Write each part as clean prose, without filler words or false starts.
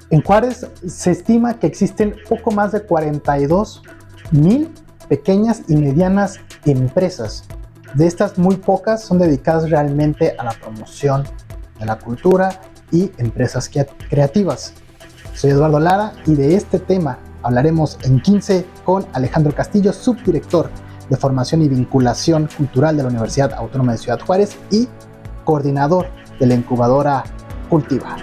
En Juárez se estima que existen poco más de 42,000 pequeñas y medianas empresas. De estas, muy pocas son dedicadas realmente a la promoción de la cultura y empresas creativas. Soy Eduardo Lara y de este tema hablaremos en 15 con Alejandro Castillo, subdirector de Formación y Vinculación Cultural de la Universidad Autónoma de Ciudad Juárez y coordinador de la incubadora Cultiva.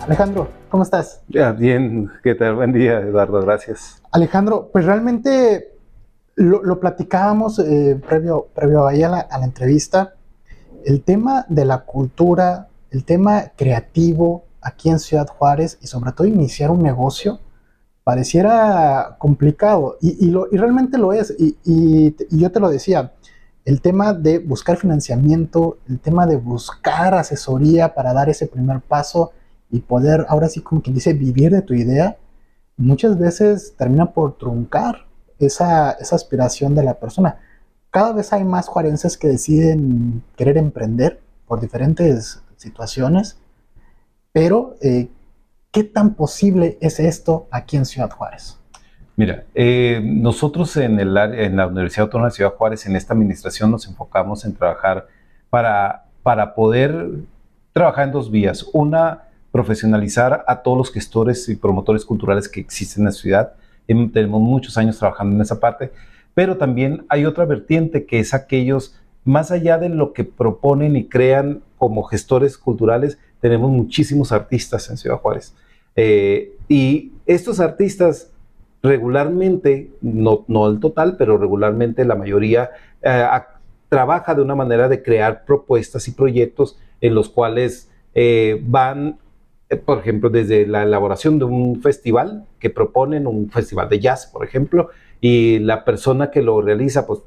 Alejandro, ¿cómo estás? Bien, ¿qué tal? Buen día, Eduardo, gracias. Alejandro, pues realmente lo platicábamos previo ahí a la entrevista. El tema de la cultura, el tema creativo aquí en Ciudad Juárez y sobre todo iniciar un negocio pareciera complicado y realmente lo es. Y yo te lo decía, el tema de buscar financiamiento, el tema de buscar asesoría para dar ese primer paso y poder, ahora sí como quien dice, vivir de tu idea, muchas veces termina por truncar esa aspiración de la persona. Cada vez hay más juarenses que deciden querer emprender por diferentes situaciones, pero ¿qué tan posible es esto aquí en Ciudad Juárez? Mira, nosotros en la Universidad Autónoma de Ciudad Juárez, en esta administración, nos enfocamos en trabajar para poder trabajar en dos vías. Una, profesionalizar a todos los gestores y promotores culturales que existen en la ciudad. Tenemos muchos años trabajando en esa parte, pero también hay otra vertiente que es aquellos, más allá de lo que proponen y crean como gestores culturales, tenemos muchísimos artistas en Ciudad Juárez. Y estos artistas regularmente, no el total, pero regularmente la mayoría trabaja de una manera de crear propuestas y proyectos en los cuales van, por ejemplo, desde la elaboración de un festival, que proponen un festival de jazz, por ejemplo, y la persona que lo realiza, pues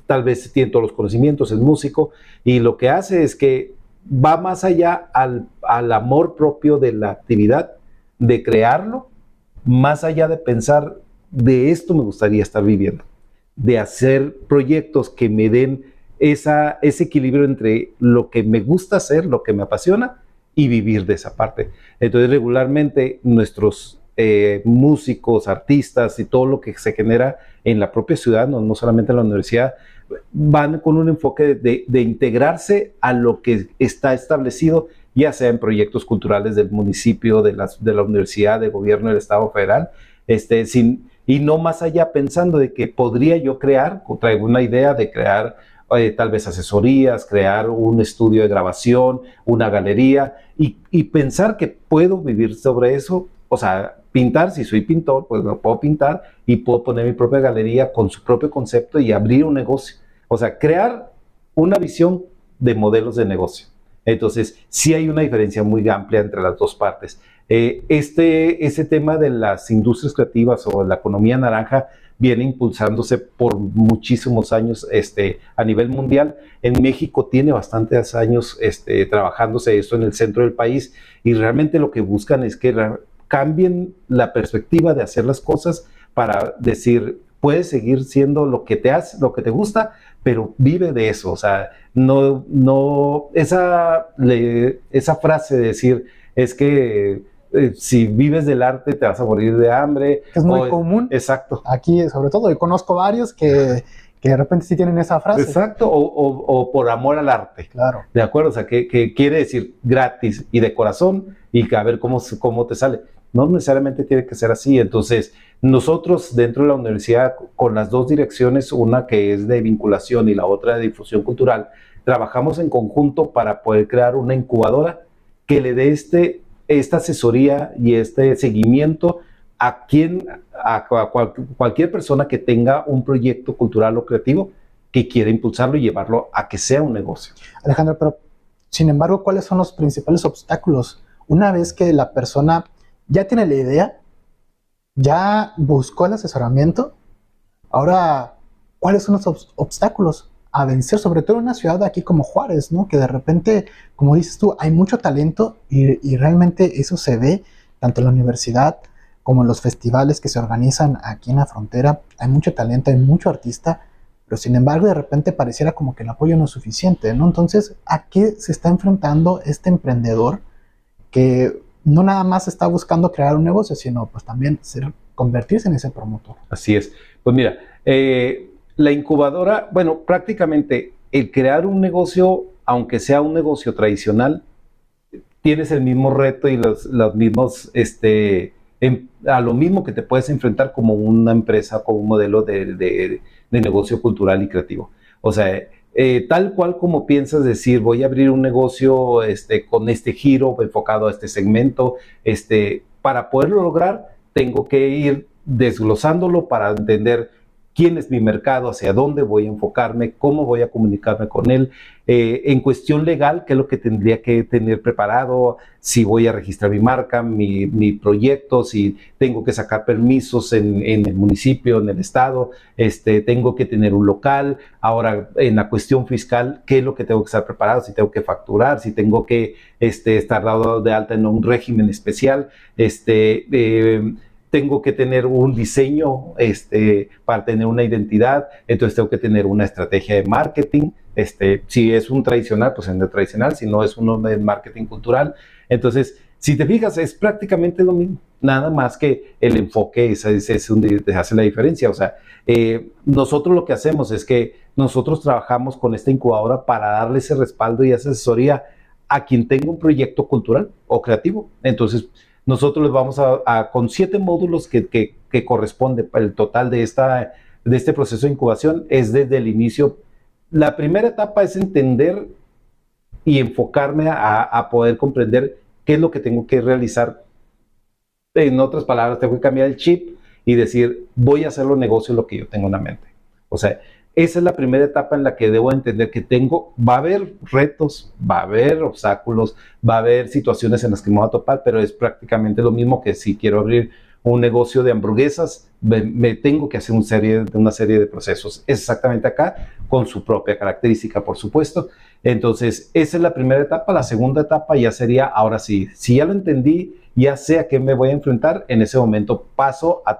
tal vez tiene todos los conocimientos, es músico, y lo que hace es que va más allá al amor propio de la actividad, de crearlo, más allá de pensar, de esto me gustaría estar viviendo, de hacer proyectos que me den ese equilibrio entre lo que me gusta hacer, lo que me apasiona, y vivir de esa parte. Entonces, regularmente nuestros músicos, artistas y todo lo que se genera en la propia ciudad, no solamente en la universidad, van con un enfoque de integrarse a lo que está establecido, ya sea en proyectos culturales del municipio, de la universidad, del gobierno del Estado federal, y no más allá pensando de que podría yo traigo una idea de crear tal vez asesorías, crear un estudio de grabación, una galería, y pensar que puedo vivir sobre eso. O sea, pintar, si soy pintor, pues lo puedo pintar y puedo poner mi propia galería con su propio concepto y abrir un negocio. O sea, crear una visión de modelos de negocio. Entonces, sí hay una diferencia muy amplia entre las dos partes. Ese tema de las industrias creativas o la economía naranja viene impulsándose por muchísimos años a nivel mundial. En México tiene bastantes años trabajándose esto en el centro del país, y realmente lo que buscan es que cambien la perspectiva de hacer las cosas para decir, puedes seguir siendo lo que te hace, lo que te gusta, pero vive de eso. O sea, esa frase de decir, es que si vives del arte te vas a morir de hambre. Es muy común. Exacto. Aquí, sobre todo, yo conozco varios que de repente sí tienen esa frase. Exacto, o por amor al arte. Claro. ¿De acuerdo? O sea, que quiere decir gratis y de corazón, y que a ver cómo te sale. No necesariamente tiene que ser así. Entonces, nosotros dentro de la universidad, con las dos direcciones, una que es de vinculación y la otra de difusión cultural, trabajamos en conjunto para poder crear una incubadora que le dé esta asesoría y este seguimiento a cualquier persona que tenga un proyecto cultural o creativo que quiera impulsarlo y llevarlo a que sea un negocio. Alejandro, pero sin embargo, ¿cuáles son los principales obstáculos? Una vez que la persona ya tiene la idea, ya buscó el asesoramiento, ahora, ¿cuáles son los obstáculos a vencer? Sobre todo en una ciudad aquí como Juárez, ¿no? Que de repente, como dices tú, hay mucho talento y realmente eso se ve tanto en la universidad como en los festivales que se organizan aquí en la frontera. Hay mucho talento, hay mucho artista, pero sin embargo de repente pareciera como que el apoyo no es suficiente, ¿no? Entonces, ¿a qué se está enfrentando este emprendedor que no nada más está buscando crear un negocio, sino pues también convertirse en ese promotor? Así es. Pues mira, la incubadora, bueno, prácticamente el crear un negocio, aunque sea un negocio tradicional, tienes el mismo reto y los mismos, a lo mismo que te puedes enfrentar como una empresa, como un modelo de negocio cultural y creativo. O sea, tal cual como piensas decir, voy a abrir un negocio con este giro enfocado a este segmento, para poderlo lograr, tengo que ir desglosándolo para entender quién es mi mercado, hacia dónde voy a enfocarme, cómo voy a comunicarme con él, en cuestión legal, qué es lo que tendría que tener preparado, si voy a registrar mi marca, mi proyecto, si tengo que sacar permisos en el municipio, en el estado, tengo que tener un local. Ahora, en la cuestión fiscal, qué es lo que tengo que estar preparado, si tengo que facturar, si tengo que estar dado de alta en un régimen especial, tengo que tener un diseño para tener una identidad, entonces tengo que tener una estrategia de marketing, si es un tradicional, pues en el tradicional, si no es uno de marketing cultural. Entonces, si te fijas, es prácticamente lo mismo, nada más que el enfoque es donde hace la diferencia. O sea, nosotros lo que hacemos es que nosotros trabajamos con esta incubadora para darle ese respaldo y esa asesoría a quien tenga un proyecto cultural o creativo. Entonces, nosotros les vamos con 7 módulos que corresponde para el total de este proceso de incubación, es desde el inicio. La primera etapa es entender y enfocarme a poder comprender qué es lo que tengo que realizar. En otras palabras, tengo que cambiar el chip y decir, voy a hacer los negocios lo que yo tengo en la mente. O sea, esa es la primera etapa en la que debo entender que va a haber retos, va a haber obstáculos, va a haber situaciones en las que me voy a topar, pero es prácticamente lo mismo que si quiero abrir un negocio de hamburguesas, me tengo que hacer una serie de procesos. Es exactamente acá, con su propia característica, por supuesto. Entonces, esa es la primera etapa. La segunda etapa ya sería, ahora sí, si ya lo entendí, ya sé a qué me voy a enfrentar, en ese momento paso a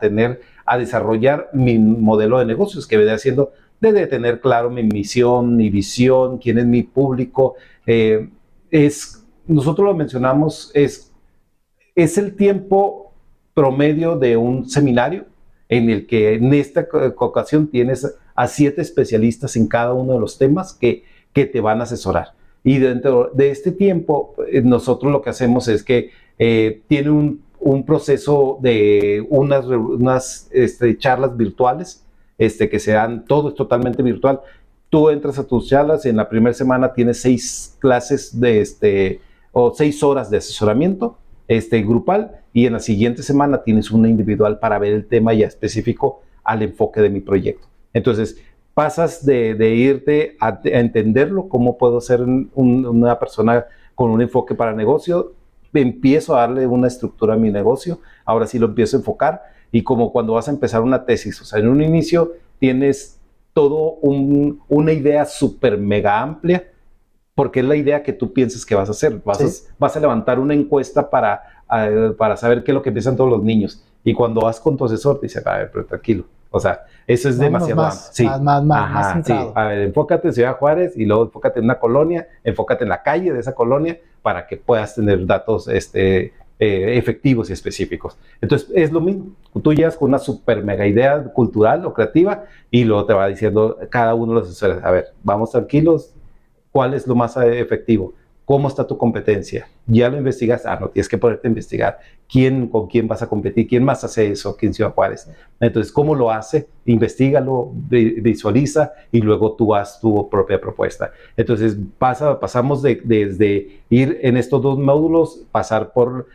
desarrollar mi modelo de negocios, que vendría siendo de tener claro mi misión, mi visión, quién es mi público. Nosotros lo mencionamos, es el tiempo promedio de un seminario en el que en esta ocasión tienes a 7 especialistas en cada uno de los temas que te van a asesorar. Y dentro de este tiempo, nosotros lo que hacemos es que tiene un proceso de unas charlas virtuales, que se dan, todo es totalmente virtual. Tú entras a tus charlas, en la primera semana tienes 6 clases o 6 horas de asesoramiento grupal, y en la siguiente semana tienes una individual para ver el tema ya específico al enfoque de mi proyecto. Entonces, pasas de irte a entenderlo, cómo puedo ser una persona con un enfoque para negocio, empiezo a darle una estructura a mi negocio, ahora sí lo empiezo a enfocar, y como cuando vas a empezar una tesis, o sea, en un inicio tienes todo una idea súper mega amplia, porque es la idea que tú piensas que vas a hacer. Vas a levantar una encuesta para saber qué es lo que piensan todos los niños. Y cuando vas con tu asesor, te dice, a ver, pero tranquilo. O sea, eso es demasiado amplio. Sí. Más sí. A ver, enfócate en Ciudad Juárez y luego enfócate en una colonia, enfócate en la calle de esa colonia para que puedas tener datos efectivos y específicos. Entonces, es lo mismo. Tú llegas con una super mega idea cultural o creativa y luego te va diciendo cada uno de los asesores, a ver, vamos tranquilos, ¿cuál es lo más efectivo? ¿Cómo está tu competencia? ¿Ya lo investigas? No, tienes que ponerte a investigar. ¿Con quién vas a competir? ¿Quién más hace eso aquí en Ciudad Juárez? Entonces, ¿cómo lo hace? Investígalo, visualiza y luego tú haz tu propia propuesta. Entonces, pasamos desde ir en estos 2 módulos, pasar por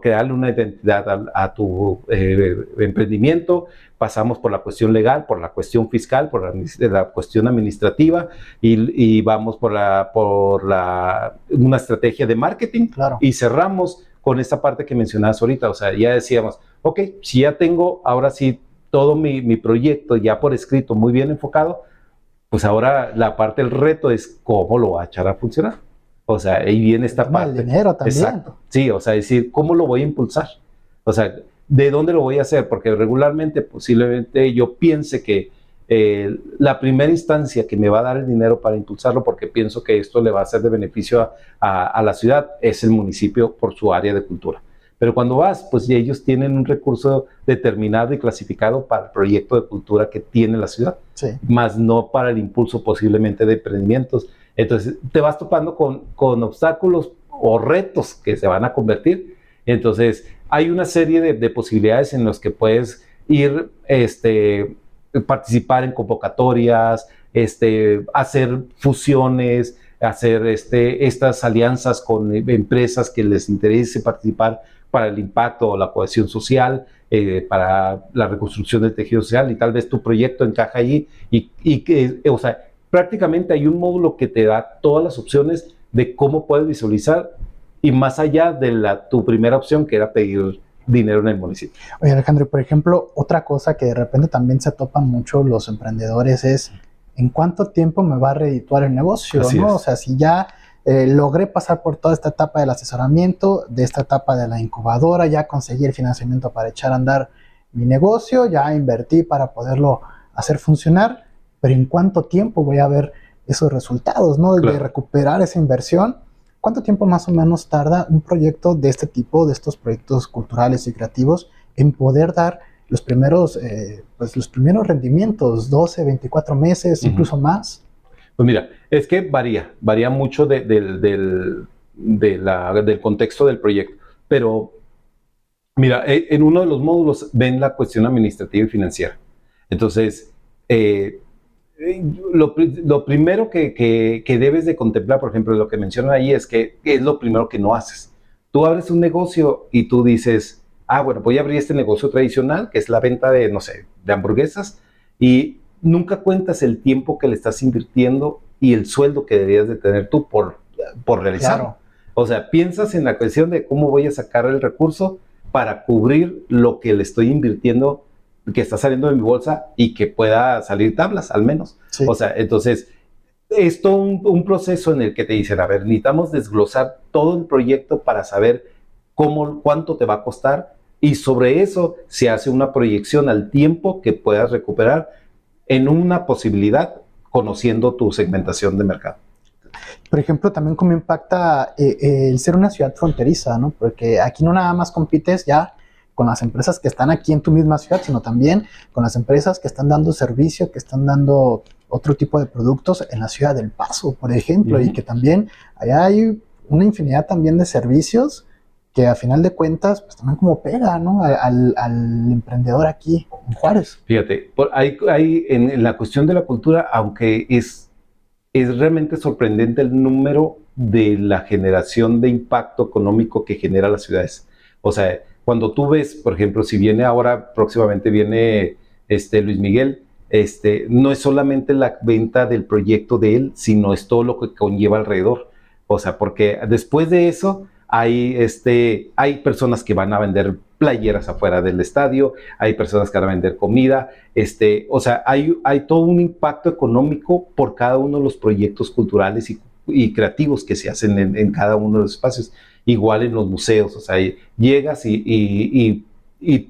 crearle una identidad a tu emprendimiento, pasamos por la cuestión legal, por la cuestión fiscal, por la cuestión administrativa y vamos por una estrategia de marketing. Claro. Y cerramos con esta parte que mencionabas ahorita. O sea, ya decíamos, ok, si ya tengo ahora sí todo mi proyecto ya por escrito muy bien enfocado, pues ahora la parte del reto es cómo lo va a echar a funcionar. O sea, ahí viene esta parte. El dinero también. Exacto. Sí, o sea, decir, ¿cómo lo voy a impulsar? O sea, ¿de dónde lo voy a hacer? Porque regularmente, posiblemente yo piense que la primera instancia que me va a dar el dinero para impulsarlo, porque pienso que esto le va a ser de beneficio a la ciudad, es el municipio por su área de cultura. Pero cuando vas, pues ellos tienen un recurso determinado y clasificado para el proyecto de cultura que tiene la ciudad, Sí. más no para el impulso posiblemente de emprendimientos. Entonces te vas topando con obstáculos o retos que se van a convertir. Entonces hay una serie de posibilidades en las que puedes ir, participar en convocatorias, hacer fusiones, hacer estas alianzas con empresas que les interese participar para el impacto o la cohesión social, para la reconstrucción del tejido social, y tal vez tu proyecto encaja ahí y que, o sea, prácticamente hay un módulo que te da todas las opciones de cómo puedes visualizar y más allá de tu primera opción, que era pedir dinero en el municipio. Oye, Alejandro, por ejemplo, otra cosa que de repente también se topan mucho los emprendedores es ¿en cuánto tiempo me va a redituar el negocio? Así ¿no? es. O sea, si ya logré pasar por toda esta etapa del asesoramiento, de esta etapa de la incubadora, ya conseguí el financiamiento para echar a andar mi negocio, ya invertí para poderlo hacer funcionar, pero ¿en cuánto tiempo voy a ver esos resultados, ¿no? Claro. De recuperar esa inversión. ¿Cuánto tiempo más o menos tarda un proyecto de este tipo, de estos proyectos culturales y creativos, en poder dar los primeros rendimientos, 12, 24 meses, incluso más? Pues mira, es que varía mucho del contexto del proyecto, pero mira, en uno de los módulos ven la cuestión administrativa y financiera. Entonces, lo primero que debes de contemplar, por ejemplo, lo que mencionan ahí es que es lo primero que no haces. Tú abres un negocio y tú dices, bueno, voy a abrir este negocio tradicional, que es la venta de, no sé, de hamburguesas, y nunca cuentas el tiempo que le estás invirtiendo y el sueldo que deberías de tener tú por realizarlo. Claro. O sea, piensas en la cuestión de cómo voy a sacar el recurso para cubrir lo que le estoy invirtiendo, que está saliendo de mi bolsa y que pueda salir tablas, al menos. Sí. O sea, entonces, es todo un proceso en el que te dicen, a ver, necesitamos desglosar todo el proyecto para saber cuánto te va a costar, y sobre eso se hace una proyección al tiempo que puedas recuperar en una posibilidad, conociendo tu segmentación de mercado. Por ejemplo, también cómo impacta el ser una ciudad fronteriza, ¿no? Porque aquí no nada más compites ya con las empresas que están aquí en tu misma ciudad, sino también con las empresas que están dando servicio, que están dando otro tipo de productos en la ciudad del Paso, por ejemplo, y que también allá hay una infinidad también de servicios que a final de cuentas pues también como pega, ¿no? al emprendedor aquí en Juárez. Fíjate, en la cuestión de la cultura, aunque es realmente sorprendente el número de la generación de impacto económico que genera las ciudades. O sea, cuando tú ves, por ejemplo, si viene ahora, próximamente viene Luis Miguel, no es solamente la venta del proyecto de él, sino es todo lo que conlleva alrededor. O sea, porque después de eso hay personas que van a vender playeras afuera del estadio, hay personas que van a vender comida, o sea, hay todo un impacto económico por cada uno de los proyectos culturales y creativos que se hacen en cada uno de los espacios. Igual en los museos, o sea, llegas y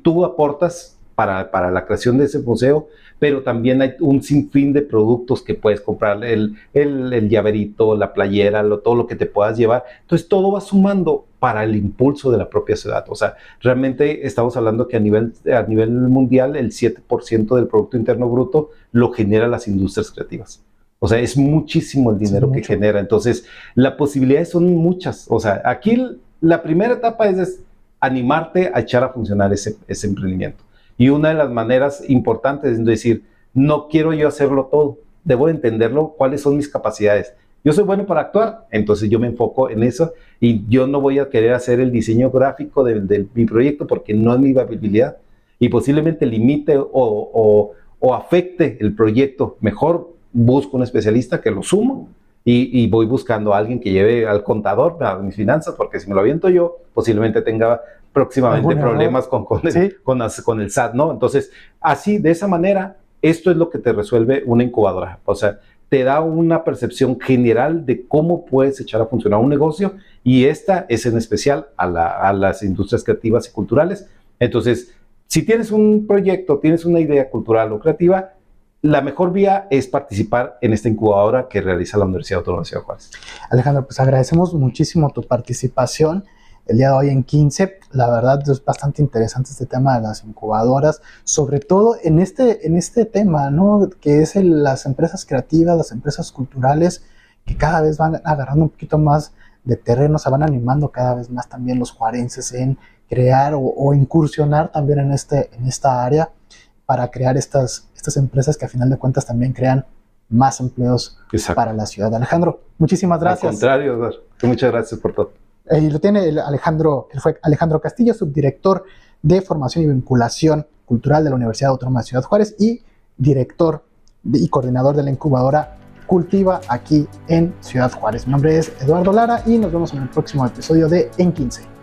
tú aportas para la creación de ese museo, pero también hay un sinfín de productos que puedes comprar, el llaverito, la playera, todo lo que te puedas llevar. Entonces todo va sumando para el impulso de la propia ciudad. O sea, realmente estamos hablando que a nivel mundial el 7% del Producto Interno Bruto lo generan las industrias creativas. O sea, es muchísimo el dinero que genera. Entonces, las posibilidades son muchas. O sea, aquí la primera etapa es animarte a echar a funcionar ese emprendimiento. Y una de las maneras importantes es decir, no quiero yo hacerlo todo, debo entenderlo, cuáles son mis capacidades. Yo soy bueno para actuar, entonces yo me enfoco en eso y yo no voy a querer hacer el diseño gráfico de mi proyecto porque no es mi habilidad y posiblemente limite o afecte el proyecto. Mejor busco un especialista que lo sumo y voy buscando a alguien que lleve al contador a mis finanzas, porque si me lo aviento yo, posiblemente tenga próximamente problemas con el SAT, ¿no? Entonces, así, de esa manera, esto es lo que te resuelve una incubadora. O sea, te da una percepción general de cómo puedes echar a funcionar un negocio, y esta es en especial a las industrias creativas y culturales. Entonces, si tienes un proyecto, tienes una idea cultural o creativa, la mejor vía es participar en esta incubadora que realiza la Universidad Autónoma de Ciudad Juárez. Alejandro, pues agradecemos muchísimo tu participación el día de hoy en 15. La verdad es bastante interesante este tema de las incubadoras, sobre todo en este tema, ¿no? Que es las empresas creativas, las empresas culturales, que cada vez van agarrando un poquito más de terreno, se van animando cada vez más también los juarenses en crear o incursionar también en esta área para crear estas empresas que a final de cuentas también crean más empleos para la ciudad. Alejandro, muchísimas gracias. Al contrario, Eduardo, muchas gracias por todo. Y lo tiene él fue Alejandro Castillo, subdirector de Formación y Vinculación Cultural de la Universidad Autónoma de Ciudad Juárez y director y coordinador de la incubadora Cultiva aquí en Ciudad Juárez. Mi nombre es Eduardo Lara y nos vemos en el próximo episodio de En 15.